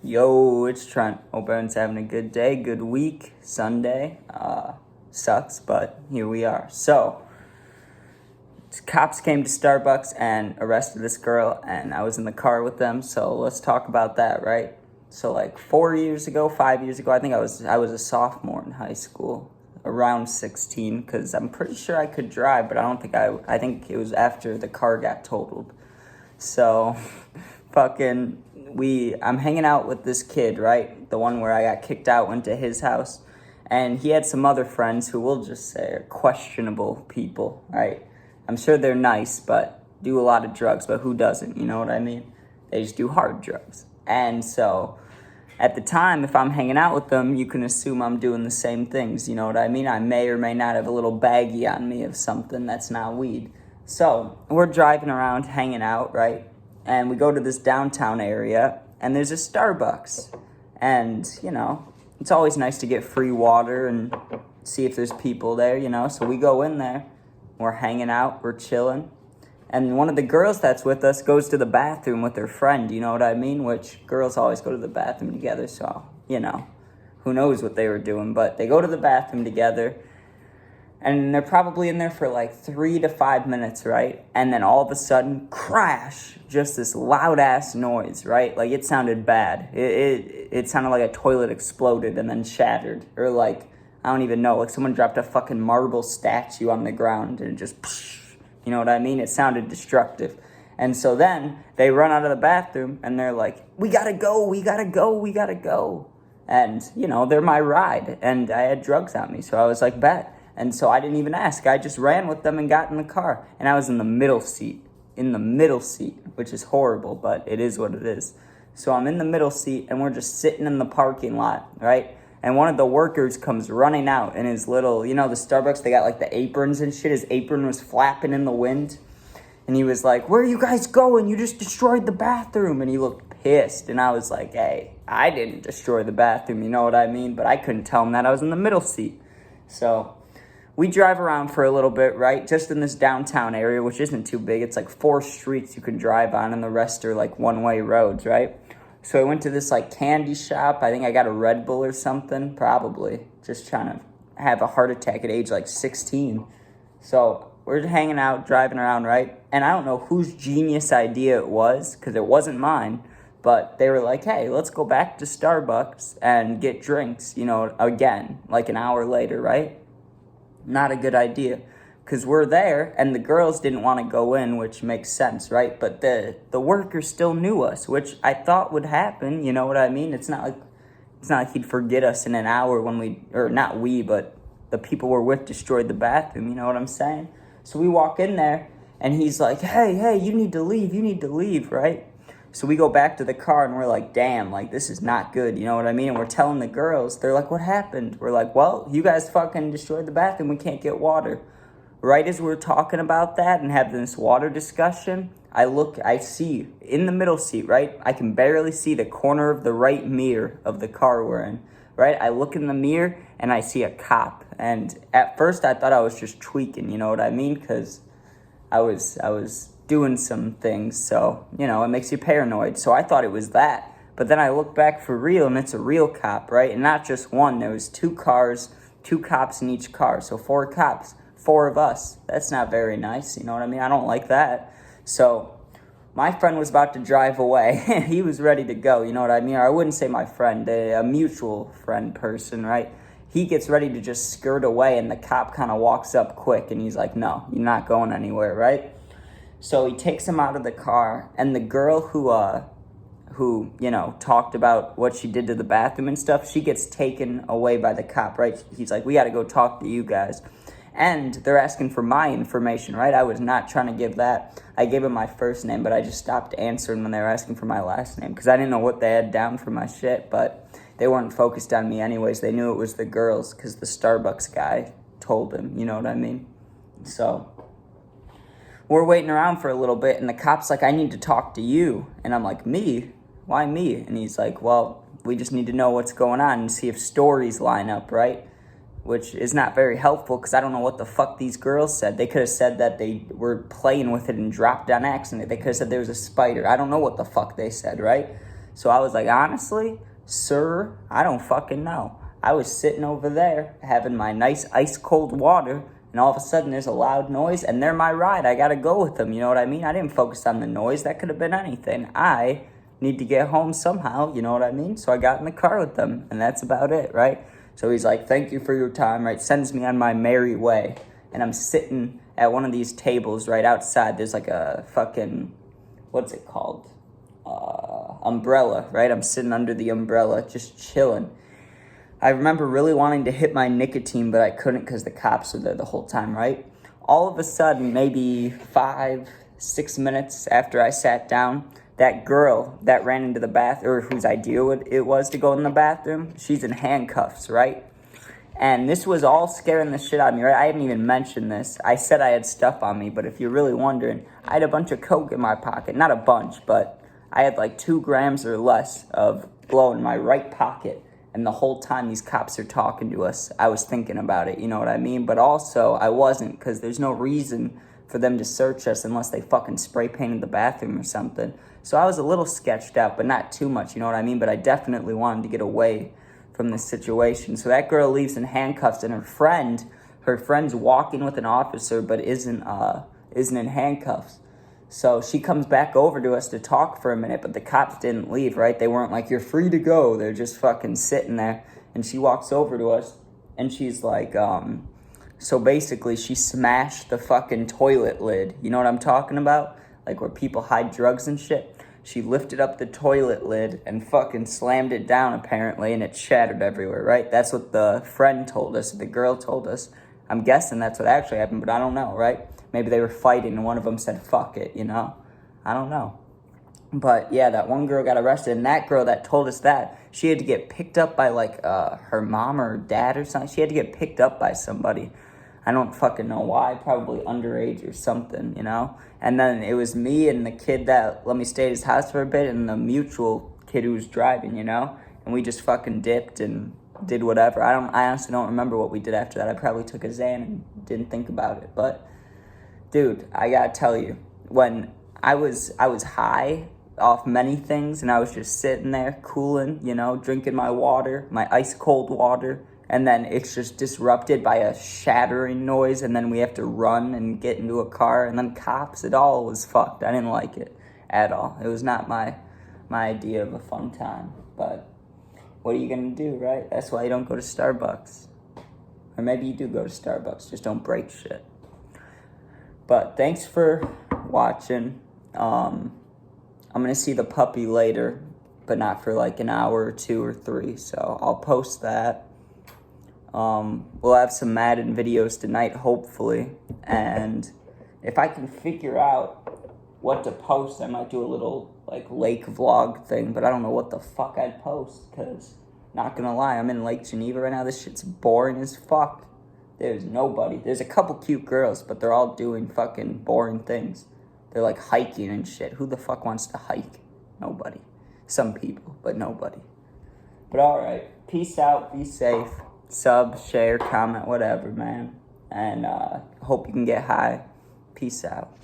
Yo, it's Trent. Hope everyone's having a good day, good week, Sunday. Sucks, but here we are. So, cops came to Starbucks and arrested this girl, and I was in the car with them, so let's talk about that, right? So, like 5 years ago, I think I was a sophomore in high school, around 16, because I'm pretty sure I could drive, but I think it was after the car got totaled. So, I'm hanging out with this kid, right? The one where I got kicked out, went to his house. And he had some other friends who we'll just say are questionable people, right? I'm sure they're nice, but do a lot of drugs, but who doesn't? You know what I mean? They just do hard drugs. And so, at the time, if I'm hanging out with them, you can assume I'm doing the same things. You know what I mean? I may or may not have a little baggie on me of something that's not weed. So, we're driving around, hanging out, right? And we go to this downtown area, and there's a Starbucks. And, it's always nice to get free water and see if there's people there, So we go in there, we're hanging out, we're chilling. And one of the girls that's with us goes to the bathroom with her friend, you know what I mean? Which girls always go to the bathroom together, so, who knows what they were doing. But they go to the bathroom together. And they're probably in there for like 3 to 5 minutes, right? And then all of a sudden, crash, just this loud ass noise, right? Like it sounded bad. It sounded like a toilet exploded and then shattered. Or like, I don't even know, like someone dropped a fucking marble statue on the ground and it just, you know what I mean? It sounded destructive. And so then they run out of the bathroom and they're like, we gotta go. And, they're my ride. And I had drugs on me, so I was like, bet. And so I didn't even ask. I just ran with them and got in the car. And I was in the middle seat, which is horrible, but it is what it is. So I'm in the middle seat, and we're just sitting in the parking lot, right? And one of the workers comes running out in his little, the Starbucks, they got like the aprons and shit. His apron was flapping in the wind. And he was like, where are you guys going? You just destroyed the bathroom. And he looked pissed. And I was like, hey, I didn't destroy the bathroom, you know what I mean? But I couldn't tell him that. I was in the middle seat. So we drive around for a little bit, right? Just in this downtown area, which isn't too big. It's like 4 streets you can drive on, and the rest are like one-way roads, right? So I went to this like candy shop. I think I got a Red Bull or something, probably. Just trying to have a heart attack at age like 16. So we're hanging out, driving around, right? And I don't know whose genius idea it was, because it wasn't mine. But they were like, hey, let's go back to Starbucks and get drinks, again, like an hour later, right? Not a good idea, because we're there, and the girls didn't want to go in, which makes sense, right? But the worker still knew us, which I thought would happen, you know what I mean? It's not like he'd forget us in an hour but the people we're with destroyed the bathroom, you know what I'm saying? So we walk in there, and he's like, hey, you need to leave, right? So we go back to the car, and we're like, damn, like, this is not good, you know what I mean? And we're telling the girls, they're like, what happened? We're like, well, you guys fucking destroyed the bathroom, we can't get water. Right as we're talking about that and having this water discussion, I see, in the middle seat, right? I can barely see the corner of the right mirror of the car we're in, right? I look in the mirror, and I see a cop. And at first, I thought I was just tweaking, you know what I mean? Because I was doing some things, so, it makes you paranoid. So I thought it was that. But then I look back for real, and it's a real cop, right? And not just one. There was 2 cars, 2 cops in each car. So 4 cops, 4 of us. That's not very nice, you know what I mean? I don't like that. So my friend was about to drive away. He was ready to go, you know what I mean? Or I wouldn't say my friend, a mutual friend person, right? He gets ready to just skirt away, and the cop kind of walks up quick, and he's like, no, you're not going anywhere, right? So he takes him out of the car, and the girl who talked about what she did to the bathroom and stuff, she gets taken away by the cop, right? He's like, we got to go talk to you guys. And they're asking for my information, right? I was not trying to give that. I gave him my first name, but I just stopped answering when they were asking for my last name, because I didn't know what they had down for my shit, but they weren't focused on me anyways. They knew it was the girls, because the Starbucks guy told them, you know what I mean? So we're waiting around for a little bit, and the cop's like, I need to talk to you. And I'm like, me? Why me? And he's like, well, we just need to know what's going on and see if stories line up, right? which is not very helpful because I don't know what the fuck these girls said. They could have said that they were playing with it and dropped on accident. They could have said there was a spider. I don't know what the fuck they said, right? So I was like, honestly, sir, I don't fucking know. I was sitting over there having my nice ice cold water, and all of a sudden there's a loud noise, and they're my ride. I gotta go with them, you know what I mean? I didn't focus on the noise. That could have been anything. I need to get home somehow, you know what I mean? So I got in the car with them, and that's about it, right? So he's like, thank you for your time, right? Sends me on my merry way. And I'm sitting at one of these tables right outside. There's like a fucking, what's it called? Umbrella, right? I'm sitting under the umbrella, just chilling. I remember really wanting to hit my nicotine, but I couldn't because the cops were there the whole time, right? All of a sudden, maybe 5-6 minutes after I sat down, that girl that ran into the bathroom, or whose idea it was to go in the bathroom, she's in handcuffs, right? And this was all scaring the shit out of me, right? I haven't even mentioned this. I said I had stuff on me, but if you're really wondering, I had a bunch of coke in my pocket. Not a bunch, but I had like 2 grams or less of blow in my right pocket. And the whole time these cops are talking to us, I was thinking about it, you know what I mean? But also, I wasn't, because there's no reason for them to search us unless they fucking spray painted the bathroom or something. So I was a little sketched out, but not too much, you know what I mean? But I definitely wanted to get away from this situation. So that girl leaves in handcuffs, and her friend's walking with an officer, but isn't in handcuffs. So she comes back over to us to talk for a minute, but the cops didn't leave, right? They weren't like, you're free to go. They're just fucking sitting there. And she walks over to us, and she's like, so basically she smashed the fucking toilet lid. You know what I'm talking about? Like where people hide drugs and shit. She lifted up the toilet lid and fucking slammed it down, apparently, and it shattered everywhere, right? That's what the friend told us, the girl told us. I'm guessing that's what actually happened, but I don't know, right? Maybe they were fighting and one of them said, fuck it, you know? I don't know. But yeah, that one girl got arrested, and that girl that told us that, she had to get picked up by like her mom or dad or something. She had to get picked up by somebody. I don't fucking know why, probably underage or something, you know? And then it was me and the kid that let me stay at his house for a bit, and the mutual kid who was driving, you know? And we just fucking dipped and did whatever. I honestly don't remember what we did after that. I probably took a Xan and didn't think about it. But dude, I gotta tell you, when I was high off many things, and I was just sitting there cooling, you know, drinking my water, my ice cold water, and then it's just disrupted by a shattering noise, and then we have to run and get into a car, and then cops. It all was fucked. I didn't like it at all. It was not my idea of a fun time. But what are you gonna do, right? That's why you don't go to Starbucks. Or maybe you do go to Starbucks, just don't break shit. But thanks for watching. I'm gonna see the puppy later, but not for like an hour or 2 or 3, so I'll post that. We'll have some Madden videos tonight, hopefully, and if I can figure out what to post, I might do a little, like, lake vlog thing, but I don't know what the fuck I'd post, because, not gonna lie, I'm in Lake Geneva right now. This shit's boring as fuck. There's nobody. There's a couple cute girls, but they're all doing fucking boring things. They're, like, hiking and shit. Who the fuck wants to hike? Nobody. Some people, but nobody. But alright, peace out, be safe. Sub, share, comment, whatever, man. And hope you can get high. Peace out.